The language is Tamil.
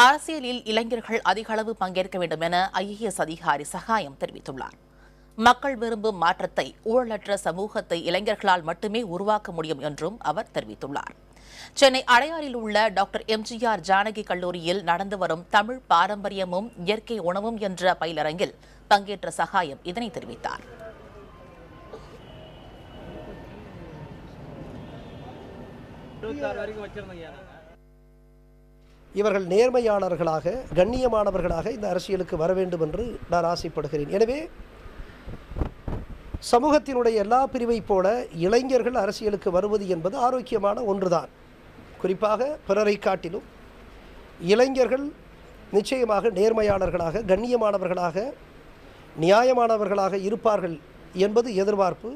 அரசியலில் இளைஞர்கள் அதிக அளவு பங்கேற்க வேண்டும் என IAS அதிகாரி சகாயம் தெரிவித்துள்ளார். மக்கள் விரும்பும் மாற்றத்தை, ஊழலற்ற சமூகத்தை இளைஞர்களால் மட்டுமே உருவாக்க முடியும் என்றும் அவர் தெரிவித்துள்ளார். சென்னை அடையாறில் உள்ள டாக்டர் MGR ஜானகி கல்லூரியில் நடந்து வரும் தமிழ் பாரம்பரியமும் இயற்கை உணவும் என்ற பயிலரங்கில் பங்கேற்ற சகாயம் இதனை தெரிவித்தார். இவர்கள் நேர்மையாளர்களாக, கண்ணியமானவர்களாக இந்த அரசியலுக்கு வர வேண்டும் என்று நான் ஆசைப்படுகிறேன். எனவே சமூகத்தினுடைய எல்லா பிரிவை போல இளைஞர்கள் அரசியலுக்கு வருவது என்பது ஆரோக்கியமான ஒன்றுதான். குறிப்பாக பிறரை காட்டிலும் இளைஞர்கள் நிச்சயமாக நேர்மையாளர்களாக, கண்ணியமானவர்களாக, நியாயமானவர்களாக இருப்பார்கள் என்பது எதிர்பார்ப்பு.